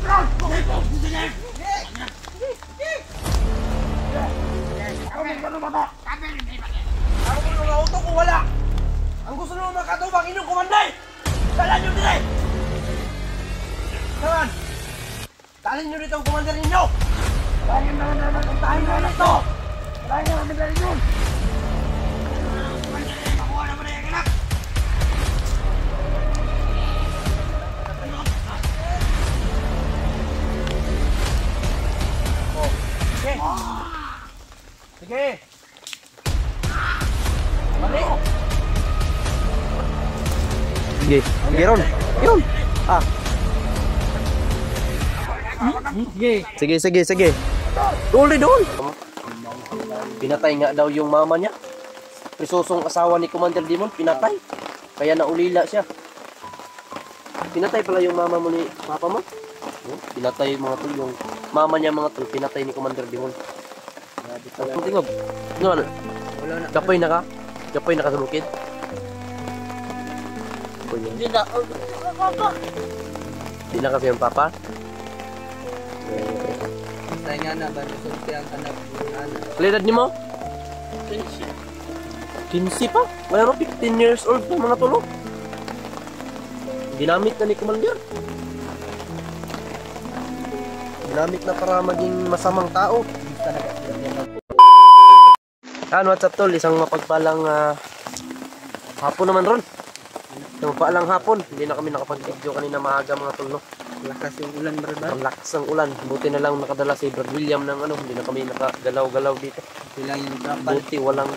Ang mga auto ko wala. Ang gusto nyo makatubang inyong kumanday. Dalan nyo dire. Kaman. Dalhin nyo dito ang kumander ninyo. Dalhin na naman ang tayo na anak to. Dalhin na naman dalhin yun. Makuha naman na yung anak. Sige. Sige. Balik. Sige, sige Ron. Yun. Ah. Sige, sige, sige. Doon, doon. Pinatay nga daw yung mama niya. Prisosong asawa ni Commander Dimon, pinatay. Kaya naulila siya. Pinatay pala yung mama mo ni papa mo. Pinatay mga tol, yung mama niya mga tol, pinatay ni Commander Dimon. Ang tingog. Ano? Kapoy na ka? Kapoy na ka sa bukid? Hindi na. Hindi na kasi yung papa? Say nga na, bago sulti ang anak. Kalidad niyo mo? 15 pa? Mayroon 15 years old ng mga tulo. Ginamit na ni Commander. Ginamit na para maging masamang tao. What's up tol? Isang mapagpalang hapon naman ron. Isang mapagpalang hapon. Hindi na kami nakapag-video kanina maaga mga tol, no? Lakas yung ulan, brother. Ang lakas ng ulan. Buti na lang nakadala si Brad William ng ano. Hindi na kami nakagalaw-galaw dito. Bilang yung trapal. Buti walang...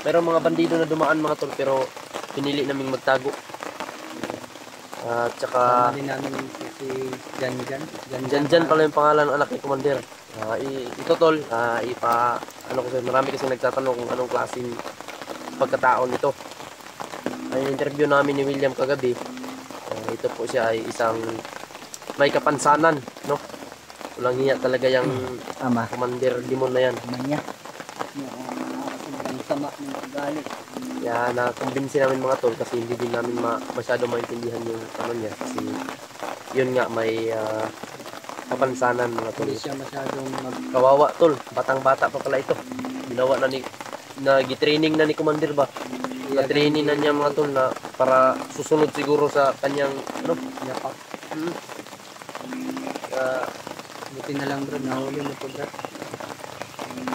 Mayroong mga bandido na dumaan mga tol, pero pinili naming magtago. At saka... Kasama namin si Janjan. Janjan pala yung pangalan ng anak ni Commander. Ito tol, ano ko sa'yo, marami kasi nagtatanong kung anong klaseng pagkatao nito. Ay, interview namin ni William kagabi. Ito po siya ay isang may kapansanan, no? Walang hiya talaga yung Commander Dimon na yan. Manya. Ang sama ng ugali. Kaya na-convince namin mga tol kasi hindi din namin masyado maintindihan yung ano niya. Kasi yun nga may kapansanan mga tol. Hindi siya masyadong Kawawa tol, batang-bata pa pala ito. Ginawa na ni gitraining na ni Commander ba? Na-training na niya mga tol na para susunod siguro sa kanyang ano, yapak. Buti na lang bro, nahuli mo po bro.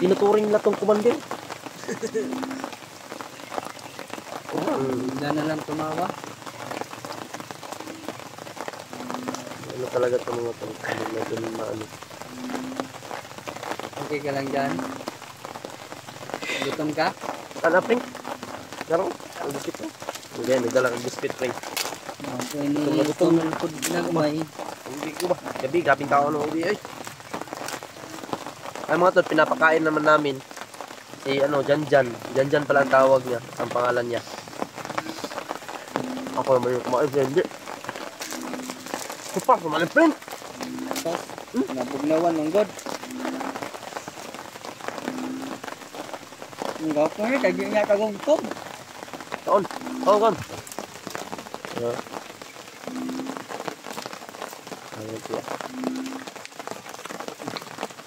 Tinuturing na tong Commander. Bigla na lang tumawa. Ano talaga ito mga tol? Medyo maano. Okay ka lang dyan? Gutom ka? Ano, Pring? Laro? Ang biscuit mo? Hindi, nagdala kang biscuit, Pring. Okay, gutom na po na umay. Hindi ko ba? Gabi, gabing tao ng uwi, ay. Ay mga tol, pinapakain naman namin si ano, Janjan. Janjan pala ang tawag niya, ang pangalan niya. Ako naman yung kumain, hindi. Supa, kumain, Pring. Tapos, nabugnawan ng God. Ang gawin nga, kagi nga kagugtom. Taon, taon. Ayun siya.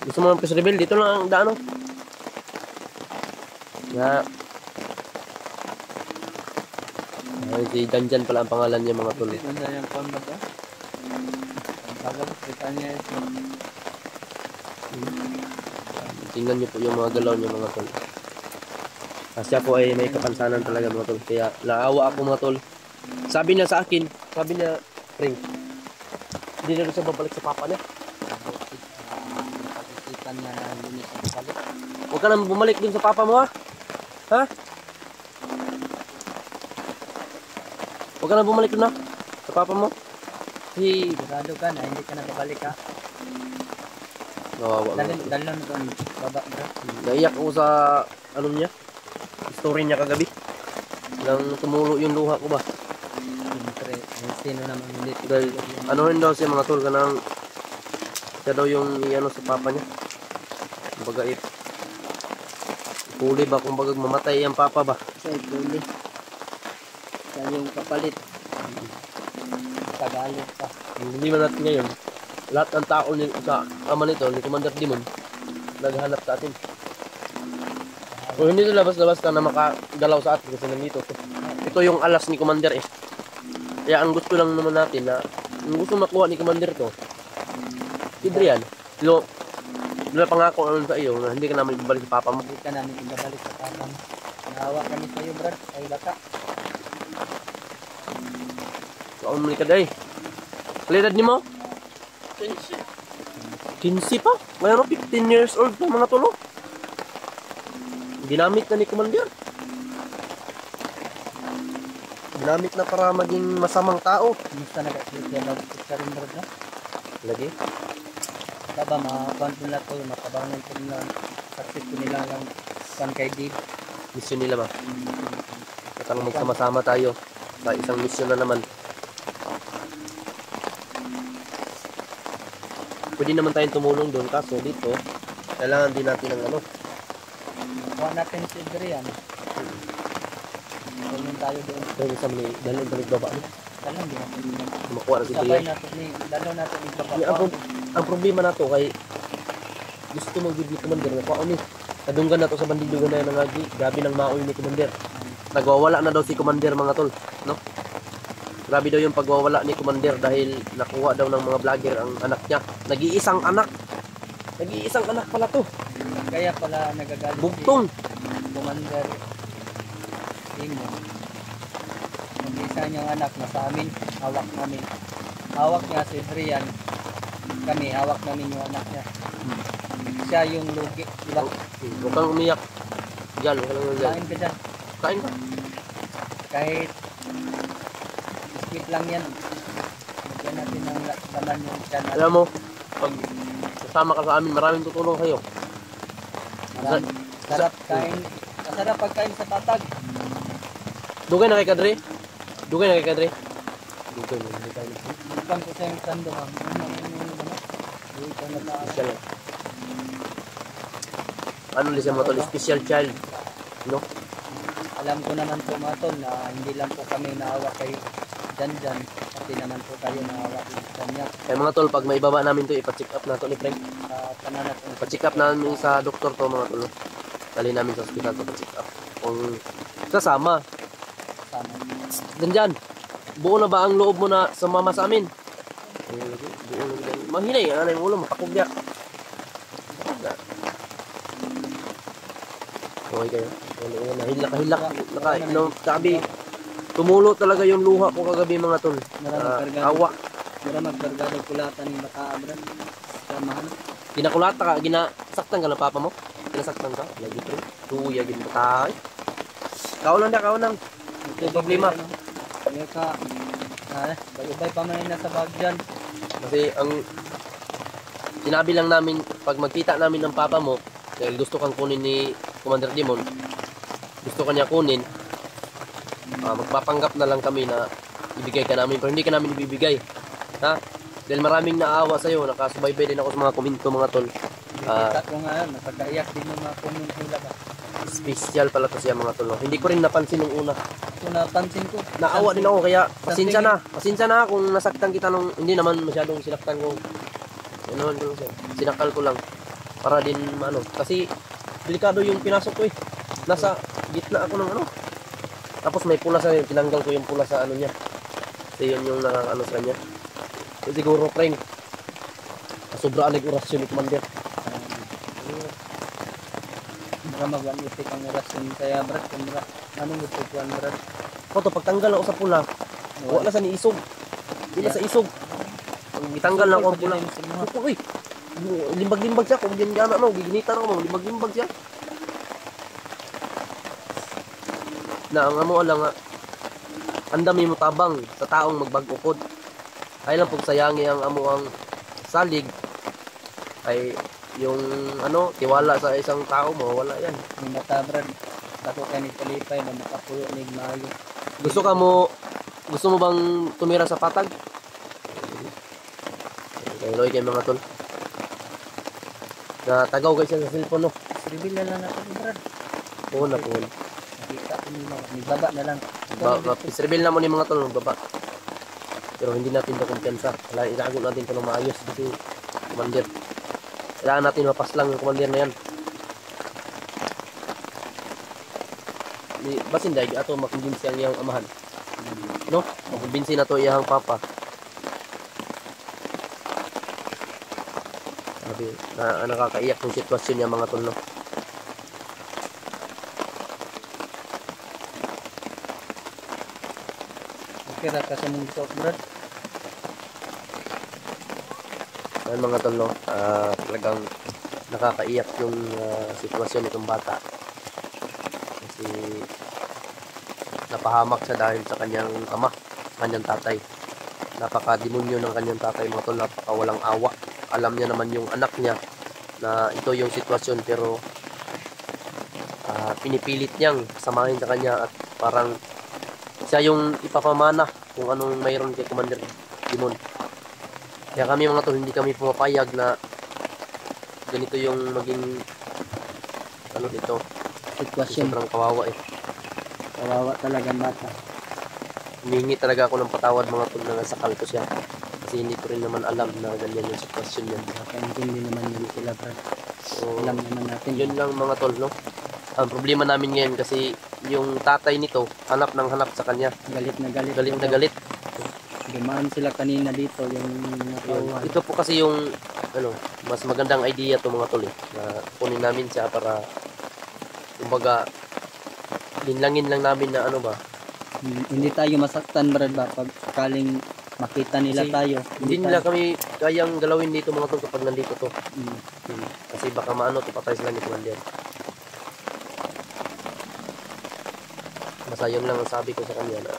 Gusto mo ng press reveal? Dito lang ang daano. Nga. Ayun si Janjan pala ang pangalan niya mga tol. Ano na yung phone ba ito? Ang tagal, kita niya ito. Tingnan niyo po yung mga galaw niya mga tol. Siya po ay may kapansanan talaga mga tol. Kaya naawa ako mga tol. Sabi niya sa akin, sabi niya, Pring, hindi na rin siya babalik sa papa niya. Pag-isipan niya na hindi niya siya balik. Huwag ka nang bumalik dun sa papa mo ha? Ha? Huwag ka nang bumalik dun ha? Sa papa mo? Sigurado ka na hindi ka na babalik ha? Nawawa nga. Dalon ko ang baba bro. Naiyak ako sa ano niya. Story niya kagabi. Nang tumulo yung luha ko ba? Siyempre, sino naman hindi. Dahil ano rin daw siya mga tol kanang siya daw yung ano sa papa niya. Kumbaga ipuli ba kumbaga mamatay ang papa ba? Sa ipuli. Sa yung kapalit. Tagalog pa. Hindi man natin ngayon. lahat ng tao sa ama nito, ni Commander Dimon, naghanap sa atin. Kung hindi ito labas-labas ka na makagalaw sa atin kasi nandito to. Ito yung alas ni Commander eh. Kaya ang gusto lang naman natin na, ang gusto makuha ni Commander to, Adrian, wala pangako naman sa iyo na hindi ka namin ibabalik sa papa mo. Hindi ka namin ibabalik sa papa mo. Naawa kami sa iyo, Brad. Ay baka. Kaon mo ka day. Kalidad ni mo? 15 pa? Mayroon 15 years old na mga tulo. Ginamit na ni Commander. Ginamit na para maging masamang tao. Kumusta nag-activity na sa rin, Brad, no? Lagi? Baba, makakuhan ko nila to, makabangan ko nila, success ko nila lang kuhan kay Dave. Mission nila ba? Katang magsama-sama tayo sa isang mission na naman. Pwede naman tayong tumulong doon kaso dito kailangan din natin ng ano. Kuha natin si Adrian. Tulong tayo doon. Dahil sa mga dalawang baba no? Dalang din natin yun. Makuha na si Sabay Brian. natin ni, dalaw natin yung Ang problema na to kay gusto mag-video Commander na paano kadunggan na to sa bandidugan na yan ng agi. Grabe ng maoy ni Commander. Nagwawala na daw si Commander mga tol. No? Grabe daw yung pagwawala ni Commander dahil nakuha daw ng mga vlogger ang anak niya. Nag-iisang anak. Nag-iisang anak pala to. Kaya pala nagagalit Bugtong. si Commander Timo. Mag-isa niyang anak na sa amin, hawak namin. Hawak niya si Adrian. Kami, hawak namin yung anak niya. Siya yung lugi, di ba? Huwag kang umiyak. Diyan, huwag kang umiyak. Kain ka dyan. Kain ka. Kahit biscuit lang yan. Lagyan natin ng laman yung tiyan natin. Alam mo, pag kasama ka sa amin, maraming tutulong sa'yo. Sarap kain. Masarap pagkain sa patag. Dugay na kay Kadre? Dugay na kay Kadre? Dugay na kay Kadre. Bukan ko sa yung sando ha. Dito na tayo. Special lang. Ano din siya mga tol? Special child. No? Alam ko naman po mga tol na hindi lang po kami naawa kayo dyan. Pati naman po kayo naawa sa kanya. Kaya mga tol, pag maibaba namin to, ipa-check up na to ni Frank. Pananat po. Ipa-check up namin sa doktor to mga tol. Dali namin sa hospital to pa-check up. Kung sasama. Sama. Dyan. Buo na ba ang loob mo na sumama sa amin? Buo na dyan. Mahinay, anay mo ulo, mapakugya. Okay kayo. Nahilak. Nakabi. Tumulo talaga yung luha ko kagabi mga tol. Awa. Mara magkargado kulatan ng bata abra. Samahan. Ginakulata ka, ginasaktan ka ng papa mo? Ginasaktan ka? Lagi pre. Tuya, ginatay. Kaunan na, kaunan. Ito problema. Kaya ka, bagay pa man na sa bag dyan. Kasi ang sinabi lang namin, pag magkita namin ng papa mo, dahil gusto kang kunin ni Commander Dimon, gusto kanya kunin, magpapanggap na lang kami na ibigay ka namin, pero hindi ka namin ibibigay. Ha? Dahil maraming naawa sa'yo, nakasubaybay din ako sa mga komento mga tol. Kita ko nga, napagkaiyak din yung mga comment nila ba. Special pala to siya mga tol. Hindi ko rin napansin nung una. Ito napansin ko. Naawa din ako, kaya pasensya na. Pasensya na kung nasaktan kita nung, hindi naman masyadong sinaktan ko. Ano naman ko siya. Sinakal ko lang. Para din, kasi delikado yung pinasok ko eh. Nasa gitna ako ng Tapos may pula sa tinanggal ko yung pula sa niya. Kasi yun yung nakakaano sa kanya. So, siguro prank. Sobraan nag-orasyon ni Commander. Mara mag-itik ang orasyon kaya brad. Anong itik yan brad? Koto, pagtanggal ako sa pula, wala sa ni isog. Hindi na sa isog. Pag itanggal na ako ang pula. Uy, limbag-limbag siya. Kung yan gana, giginita na ako, limbag-limbag siya. Na ang amo lang nga, andami mo tabang sa taong magbag-ukod. Ay lang pag sayangi ang amo ang salig, ay yung tiwala sa isang tao mo, wala yan. Yung mata brad, dako kayo ni Kalipay na makapuyo ni Mayo. Gusto mo bang tumira sa patag? Kailoy kayo mga tol. Natagaw kayo siya sa cellphone, no? Reveal na lang natin brad. Oo na po. Nakita ko nila, may baba na lang. Isreveal na mo ni mga tol, baba. Pero hindi natin ito kumpiyansa. Ilago natin ito ng maayos kasi commander. Kailangan natin mapaslang yung commander na yan. Basin dahil ato makumbinsi ang iyang amahan. No? Makumbinsi na to iyang papa. Sabi, nakakaiyak yung sitwasyon niya mga tol, no? Kira ka sa mong gusto, Brad. Ayan mga tol, no? Talagang nakakaiyak yung sitwasyon nitong bata. Kasi napahamak siya dahil sa kanyang ama, kanyang tatay. Napaka-demonyo ng kanyang tatay mga tol, napaka-walang awa. Alam niya naman yung anak niya na ito yung sitwasyon pero pinipilit niyang samahin sa kanya at parang siya yung ipapamana kung anong mayroon kay Commander Demon. Kaya kami mga tol, hindi kami pumapayag na ganito yung maging ano dito. Sitwasyon. Sobrang kawawa eh. Kawawa talaga bata. Humingi talaga ako ng patawad mga tol na nasakal ko siya. Kasi hindi ko rin naman alam na ganyan yung sitwasyon niya. Nakaintindi naman yun sila, Brad. So, Alam naman natin. yun lang mga tol, no? Ang problema namin ngayon kasi yung tatay nito hanap ng hanap sa kanya. Galit na galit. Galit na galit. Dumaan sila kanina dito yung nakauhan. Ito po kasi yung ano, mas magandang idea to mga tol eh, na kunin namin siya para kumbaga linlangin lang namin na ano ba. Hindi tayo masaktan, Brad, ba? Pag sakaling makita nila Kasi tayo. Hindi nila kami kayang galawin dito mga tol kapag nandito to. Kasi baka maano to patay sila ni Commander. Basta yun lang ang sabi ko sa kanya na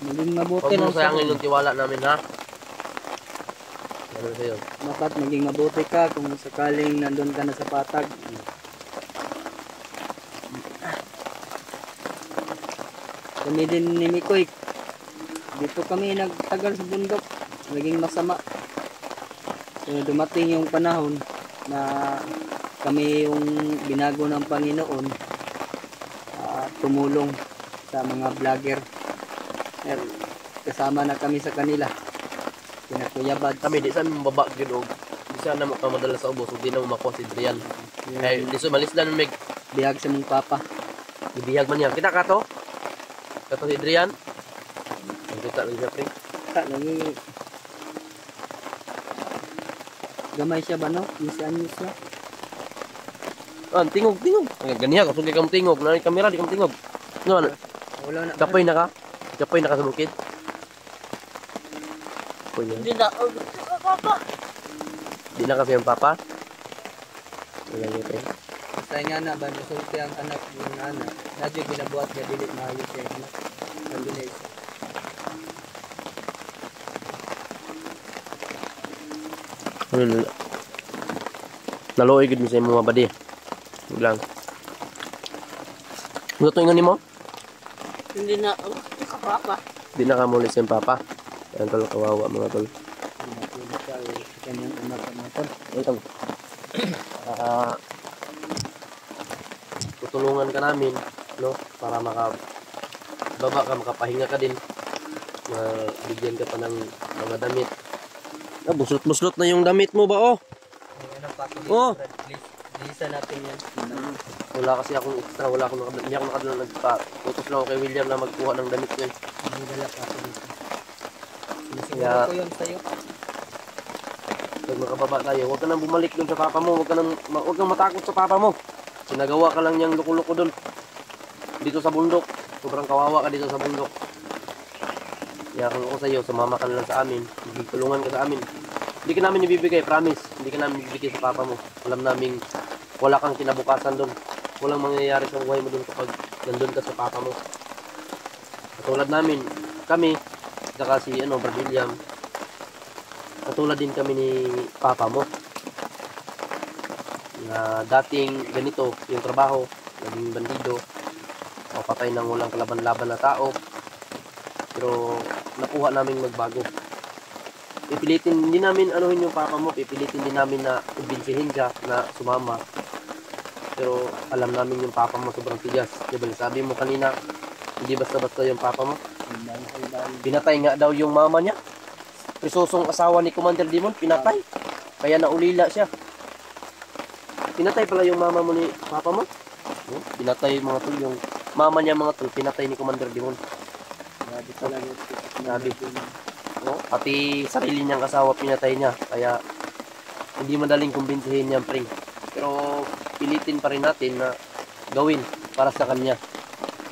Maging mabuti huwag lang mong sayangin yung tiwala namin ha. Ano sa'yo? Dapat maging mabuti ka kung sakaling nandun ka na sa patag. Kami din ni Mikoy. Dito kami nagtagal sa bundok. Naging masama. So, dumating yung panahon na kami yung binago ng Panginoon, tumulong sa mga vlogger. Kasama na kami sa kanila. Pinakuyabad. Kami di saan mababa gyud og di saan na mo ka madala sa ubos ug di na mo makuha si Adrian. Kay di sumalis lang meg Bihag sa mong papa. ibihag man niya. Kita ka to? Kato si Adrian. Kita lang siya pre. Lagi. Gamay siya ba, no? Isian niyo siya. Tingog. Ang ganiya ka sugay kam tingog na kamera di kam tingog. No, Wala na. kapoy na ka. Kapoy na ka sa bukid. Kapoy na. Hindi na. Papa. Di na kasi ang papa. Wala niya pre. Sa nga na ba, nasulti ang anak yung anak. Nadyo ginabuhat niya dili maayos siya anak. Kandulis. Ano naloy gid mi sa imong mga badi. Lang. Ano to ingani mo? Hindi na. Papa. Di na ka muli sa iyong papa. Yan tol kawawa mga tol. Pinatulog siya sa kanyang anak at mga tol. Ito. Tutulungan ka namin, no? Para baba ka, makapahinga ka din. Bigyan ka pa ng mga damit. Buslot-buslot na yung damit mo ba, oh? Ano pa ako Oh. Please. Lisa natin yan. Wala kasi akong extra, hindi ako nakadala nagpa-utos lang ako kay William na magkuha ng damit niyan. Nagdala pa ako dito. Sinisiguro Kaya- ko yun sa'yo. Pag makababa tayo, huwag ka nang bumalik dun sa papa mo, huwag kang matakot sa papa mo. Sinagawa ka lang niyang loko-loko dun. Dito sa bundok, sobrang kawawa ka dito sa bundok. Kaya kung ako sa iyo, sumama ka na lang sa amin, tulungan ka sa amin. Hindi ka namin ibibigay, promise. Hindi ka namin ibibigay sa papa mo. Alam namin, wala kang kinabukasan dun. Walang mangyayari sa buhay mo dun kapag nandun ka sa papa mo. Katulad namin, kami, saka si Brad William, katulad din kami ni papa mo. Na dating ganito yung trabaho, naging bandido, o patay ng walang kalaban-laban na tao. Pero nakuha namin magbago. Pipilitin din namin anuhin yung papa mo, pipilitin din namin na ibinsihin siya na sumama. Pero alam namin yung papa mo sobrang tigas. Diba sabi mo kanina, hindi basta-basta yung papa mo. Pinatay nga daw yung mama niya. Prisosong asawa ni Commander Demon, pinatay. Kaya naulila siya. Pinatay pala yung mama mo ni papa mo. Pinatay mga tol, yung mama niya mga tol, pinatay ni Commander Demon. Grabe talaga. Grabe. Pati sarili niyang asawa pinatay niya. Kaya hindi madaling kumbinsihin niya, pring. Pero pilitin pa rin natin na gawin para sa kanya.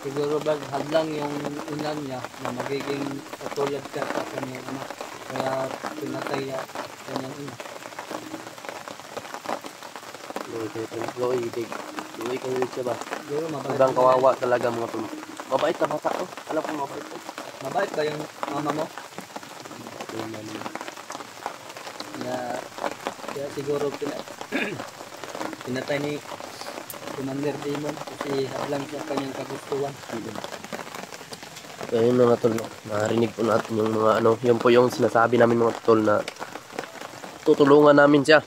Siguro ba hadlang yung unan niya na magiging katulad ka sa kanyang anak. Kaya pinatay niya kanyang ina. Loy kayo siya ba? Siguro mabait. Sobrang kawawa talaga mga tol. Mabait na bata to. Alam ko mabait to. Mabait ba yung mama mo? Kaya siguro pinatay ni Commander Demon kasi hadlang sa kanyang kagustuhan. Ayun mga tol, no? Narinig po natin yung mga ano, yun po yung sinasabi namin mga tol na tutulungan namin siya.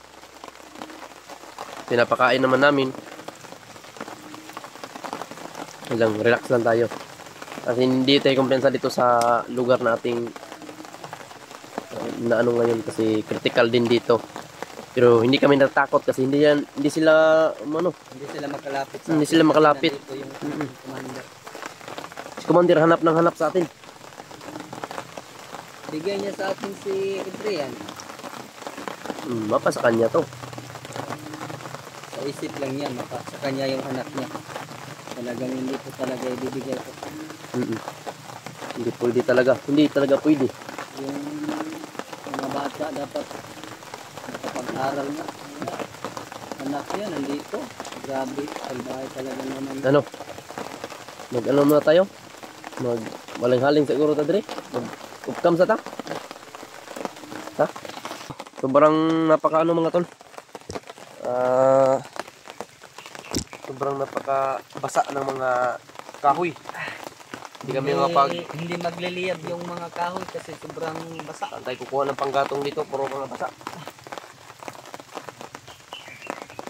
Pinapakain naman namin. Lang, relax lang tayo. Kasi hindi tayo kumpensa dito sa lugar nating na ano ngayon kasi critical din dito. Pero hindi kami natakot kasi hindi sila makalapit sa Hindi sila makalapit. Nandito yung commander. Si Commander hanap ng hanap sa atin. Bigay niya sa atin si Adrian. Mapa sa kanya to. Sa isip lang niya, sa kanya yung anak niya. Talagang hindi po talaga ibibigay ko. Hindi pwede talaga. Hindi talaga pwede. Yung mga bata dapat nakapag-aral na. Anak niya nandito. Grabe, salbahe talaga naman. Ano? Mag-ano na tayo? Maling-haling siguro ta dire. Mag-upcam sa ta? Ha? Sobrang napakaano mga tol. Sobrang napakabasa ng mga kahoy. Hindi magliliyab yung mga kahoy kasi sobrang basa. Antay kukuha ng panggatong dito, puro mga basa.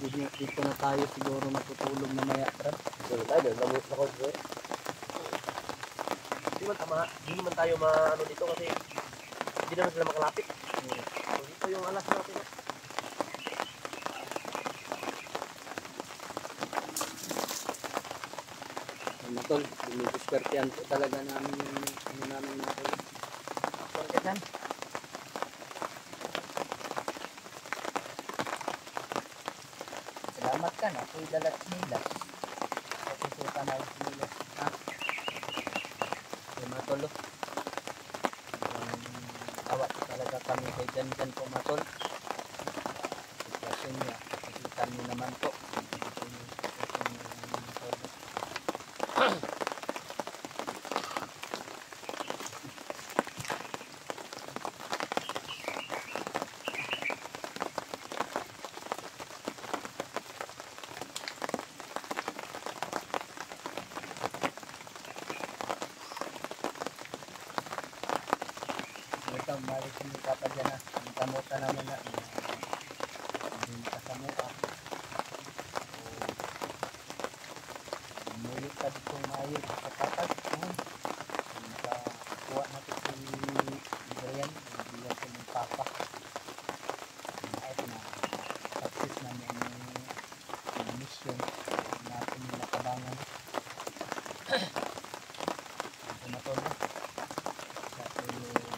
Dito na tayo siguro matutulog na maya, Brad. Hindi man tayo maano dito kasi hindi naman sila makalapit. So, dito yung alas natin. Ano tol, dinidiskartehan po talaga namin yung ano namin mga tol. Pagkatan. Salamat ka na, ako'y dalat nila. Kasi suka na yung nila. Ha? Mga tol, awat talaga kami kay dyan po mga tol. Sitwasyon niya, nakikita niyo naman po. Ito, balik kami kapag yan na. Ang kamuta naman na. Hindi kasamuha. Umulit ka dito maayos sa kapag. Nakakuha natin si Adrian. Nabigyan ko ng papa. Ayos na. Success namin yung mission natin yung nakabangan. Ito na to na. Kasi yung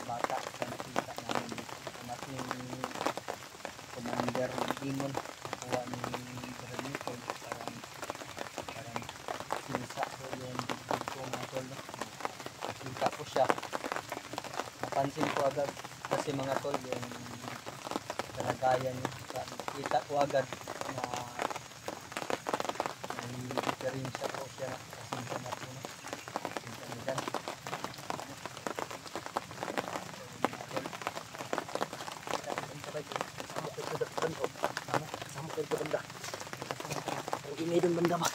bata sa nakita namin anak ni Commander Demon kuha ni Granito parang sinisa ko yung bigbig ko mga tol nakita ko siya napansin ko agad kasi mga tol yung kalagayan niya nakita ko agad na may diferensya po siya kasi siya na po na Ingay doon banda ba?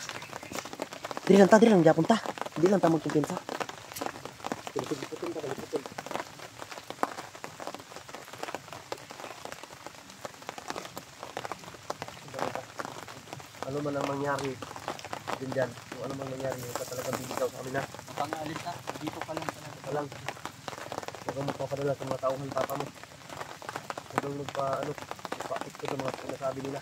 Diri lang Japon ta. Hindi lang ta magkumpensa. Baliputun. Ano man ang mangyari din dyan? Kung ano man nangyari, huwag ka talagang bibigaw sa amin ha. Pangalit na. Dito pa lang talaga. Ito lang. Huwag kang magpapadala sa mga tauhan papa mo. Huwag kang magpa-apit ko sa mga sinasabi nila.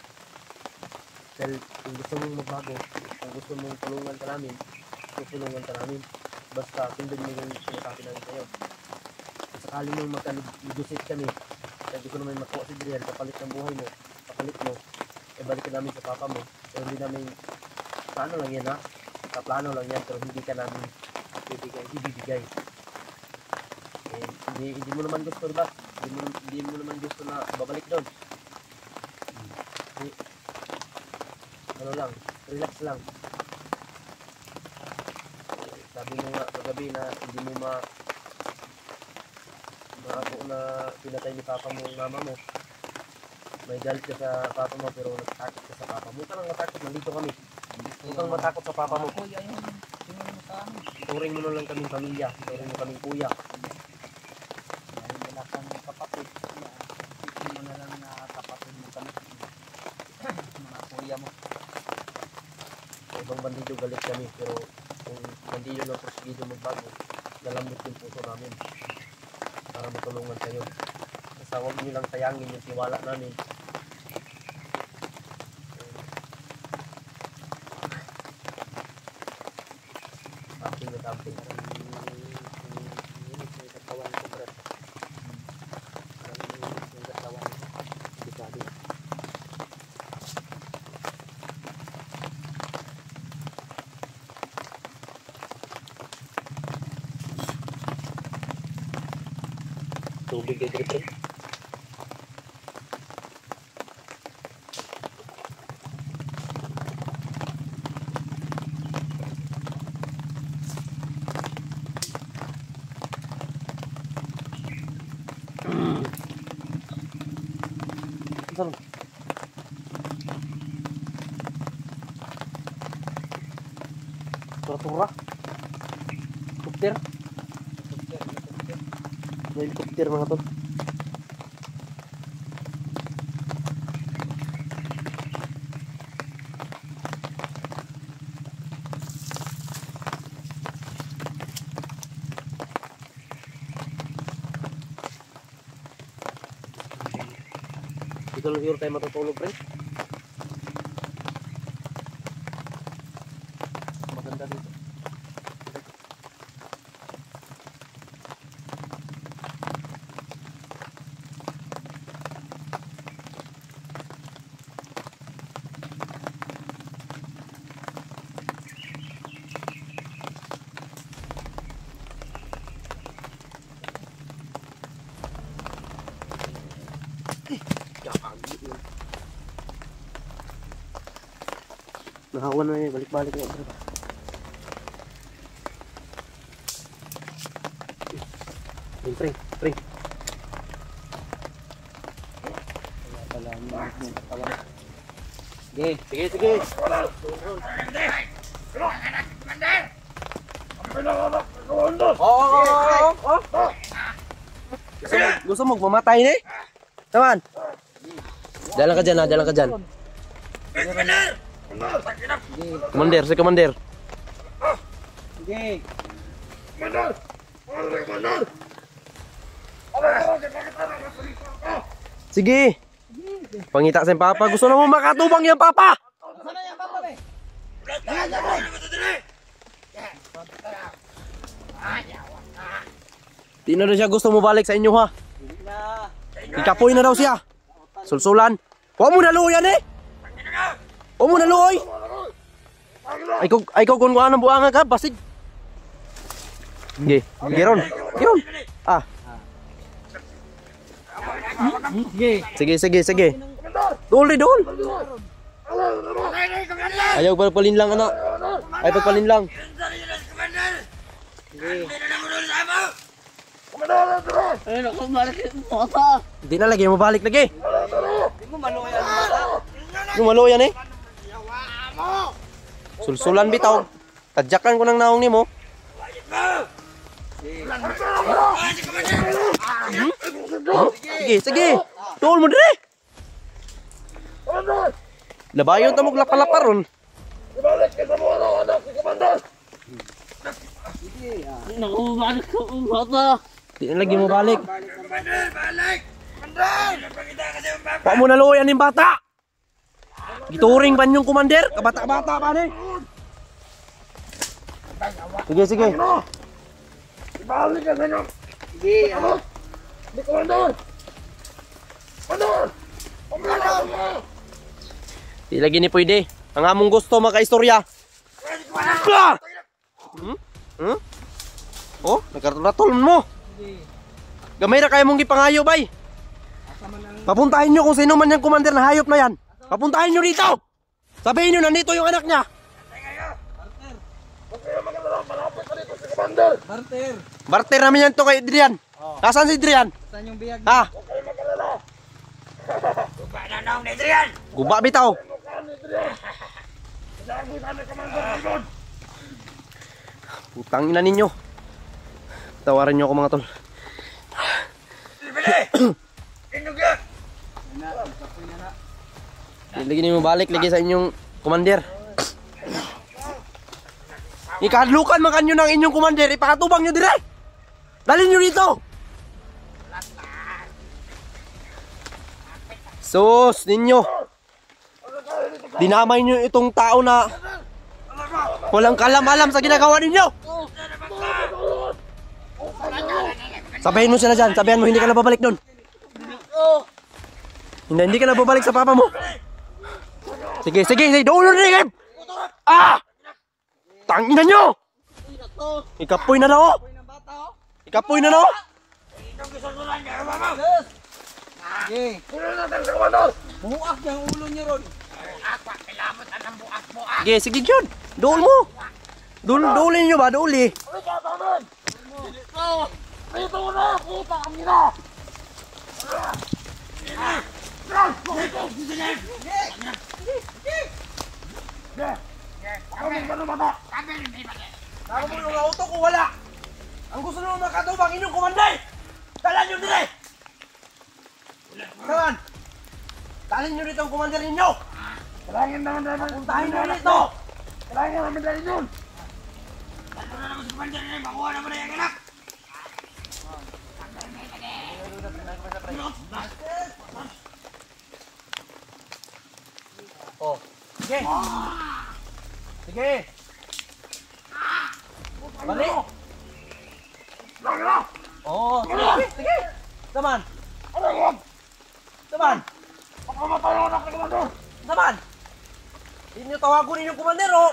Dahil kung gusto mong magbago, kung gusto mong tulungan ka namin, tutulungan ka namin. Basta tundin mo yung sinasabi namin sa'yo. Kung sakali mong magka-negotiate kami, kaya gusto naman makuha si Drian, kapalit ng buhay mo, kapalit mo, e balikin namin sa papa mo. Pero hindi namin, plano lang yan ha? Kaplano lang yan, pero hindi ka namin ibibigay. Eh, hindi mo naman gusto, diba? Hindi mo naman gusto na babalik doon. Hindi. Ano lang, relax lang. Sabi mo nga kagabi na hindi mo ako na pinatay ni papa mo yung mama mo. May galit ka sa papa mo pero natatakot ka sa papa mo. Huwag ka lang matakot, nandito kami. Huwag kang matakot sa papa mo. Kuya, yun. Tingnan mo sa amin. Turing mo na lang kaming pamilya, turing mo kaming kuya. Dahil wala kang kapatid. Tingnan mo na lang na kapatid mo kami. Mga kuya mo. Sa ibang bandido galit kami pero kung bandido ng prosegido magbago, lalambot yung puso namin para matulungan kayo. Basta huwag nyo lang sayangin yung tiwala namin. Amping at amping. Yung katawan ko, bro. Yung katawan ko. Hindi sabi. Tubig kay Gripper. Saan? Tura-tura. Helikopter. May helikopter mga tol. Dito lang siguro tayo matutulog, pre. Maganda dito. Nahawan na yun, balik-balik na yun. Pre. Kaya pala yung katawan. Sige. Gusto mo mamatay ni? Taman. Dalang ka dyan. Komander, si Komander. Sige. Sige. Pangita sa papa. Gusto na mo makatubang yan, papa. Sana yan, papa, be? Di na siya gusto mo balik sa inyo, ha? Hindi na. Ikapoy na daw siya. Sulsulan. Huwag mo naluyan eh. Huwag mo naluoy. Ay ko kung ano buangan ka, basig. Sige, Giron. Ah. Sige. Dol. Ayaw pagpalin lang, anak. Ay pagpalin lang. Ayun ako, balik mo pa. Hindi na lagi, mabalik lagi. Hindi mo maluyan mo ba? Lumalo yan eh. Sulsulan bitaw. Tadyakan ko ng naong ni mo. Sige. Tuol mo dire. Labayon ta mo lapar-lapar ron. Ibalik ka sa mga anak ni Commander! Sige, Nakubalik ko ang bata. Di na lagi mo balik. balik! Commander! Pa mo naluyan yung bata! Gituring pa yung Commander? Kabata-bata pa ni! Sige, sige. Ibalik ka sa inyo! Sige, Di Commander! Commander! Di lagi ni pwede. Ang among gusto makaistorya. Ah! Oh, nagkatulatol mo. Gamay ra kaya mong gipangayo, bay. Papuntahin nyo kung sino man yung commander na hayop na yan. Papuntahin nyo dito. Sabihin nyo, nandito yung anak niya. Barter! Barter namin yan to kay Adrian. Nasaan si Adrian? Saan yung biyag? Ha? Guba na naong ni Adrian! Guba bitaw. Putang ina ninyo. Tawarin nyo ako mga tol. Lagi niyo balik lagi sa inyong commander. Ikadlukan man kanyo ng inyong commander, ipakatubang nyo dire. Dalhin nyo dito. Sus ninyo. Dinamay nyo itong tao na walang kalam-alam sa ginagawa ninyo. Sabihin mo sila dyan. Sabihin mo hindi ka na babalik doon. Hindi ka na babalik sa papa mo. Sige, sige, sige. Doon na rin. Ah! Tangina nyo! Ikapoy na na oh! Ikapoy na na oh! Sige! Buak niya ang ulo niya ron! Sige, sige yun! Dool mo! Doolin nyo ba? Dooli! Ako mo yung auto ko wala! Ang gusto nyo makatubang inyong kumanday! Dalan nyo dire! Kawan! Dalhin nyo dito ang kumander ninyo! Kailangan naman naman! Puntahin nyo dito! Kailangan naman dahil yun! Ano na naman sa kumandan na yun? Makuha naman na yung anak! Oh, sige! Sige! Balik! Oh, sige! Sige! Saman! Saman! Makamatay ang anak ni Commander! Saman! Hindi nyo tawagunin yung kumander, oh!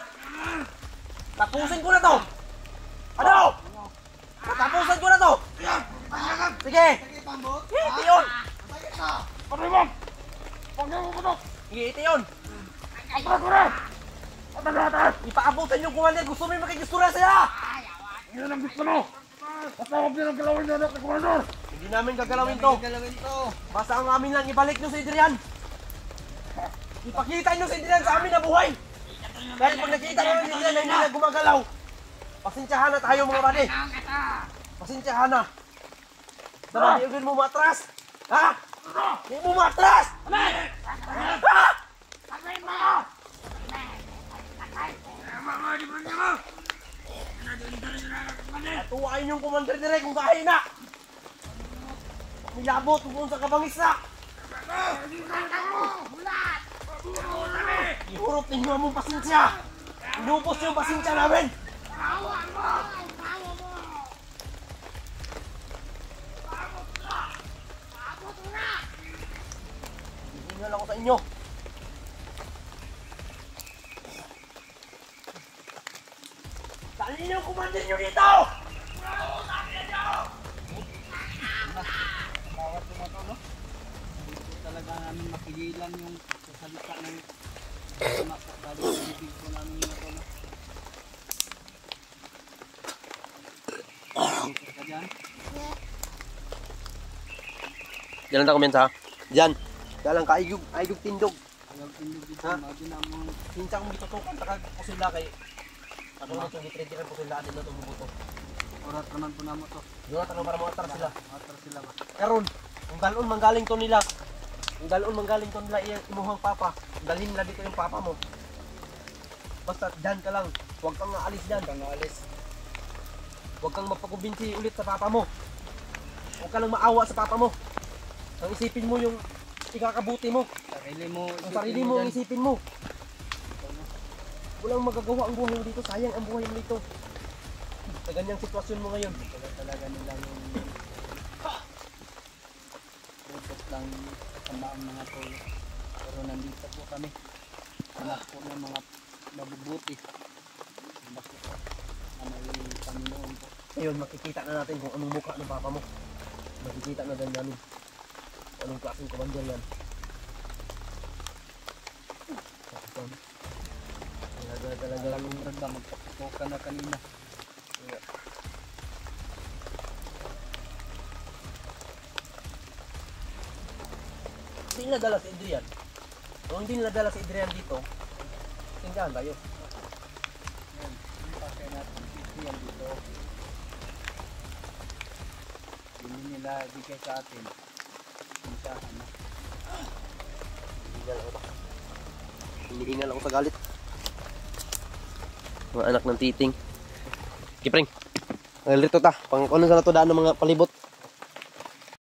Tapusin ko na to! Ano? Tapusin ko na to! Sige! Iti yun! Pag-ibang! Pag-ibang ko to! Sige, iti yun! Pag-ibang! Pag-ibang! Ipaabutan yung kumander! Gusto mo yung makikistura sila! Yun ang gusto mo! Patawag din ang galawin ng anak ni Commander! Hindi namin gagalawin to! Basta ang amin lang ibalik nyo si Adrian! Ipakita nyo si Adrian sa amin na buhay! Dahil pag nakita nyo si Adrian na hindi na gumagalaw, pasensyahan na tayo mga bade! Pasensyahan na! Naman, hindi mo matras! Ha? Hindi mo matras! Ha? Atuwain yung commander direct kung kaya na! Nilabot kung sa kabangis na! Ihurot ninyo mong pasensya! Inubos yung pasensya namin! Hingal ako sa inyo! Dali niyo yung commander nyo dito! Bawat tumato, no? Dito talaga namin mapigilan yung salita ng balik ko namin yung ito, no? Dito ka dyan? Diyan lang ta komenta ha? Diyan! Diyan lang kaayog tindog! Ayaw tindog dito, Ha? imagine na mo. Pinsang kong gitutukan, takag pusula kay... Ako na itong gitredi ng pusula din na itong bubuto. Orat naman po na mo to. Doon na tanong para mga atar sila. Atar sila ba? Karon, ang dalon manggaling to nila. Ang dalon manggaling to nila imuhang papa. Dalhin nila dito yung papa mo. Basta dyan ka lang. Huwag kang aalis dyan. Kang alis. Huwag kang mapakumbinsi ulit sa papa mo. Huwag ka lang maawa sa papa mo. Ang isipin mo yung ikakabuti mo. Sarili mo. Ang sarili mo ang isipin mo. Walang magagawa ang buhay mo dito. Sayang ang buhay mo dito. Sa ganyang sitwasyon mo ngayon. Wala talaga nilang yung utos lang sama ang mga tulo. Pero nandito po kami. Anak po ng mga mabubuti. Anak po na may Panginoon po. Ngayon, makikita na natin kung anong mukha ng papa mo. Makikita na din namin kung anong klaseng commander yan. Talaga lang Talagang ragda magpapuko ka na kanina. Hindi nila dala si Adrian. Kung hindi nila dala si Adrian dito, tingnan tayo. Yan. Hindi pa kaya natin yan dito. Hindi nila bigay sa atin. Pinsahan na. Hinihingal ako sa galit. Mga anak ng titing. Kipring, nalito ta. Pang ano sa nato daan ng mga palibot.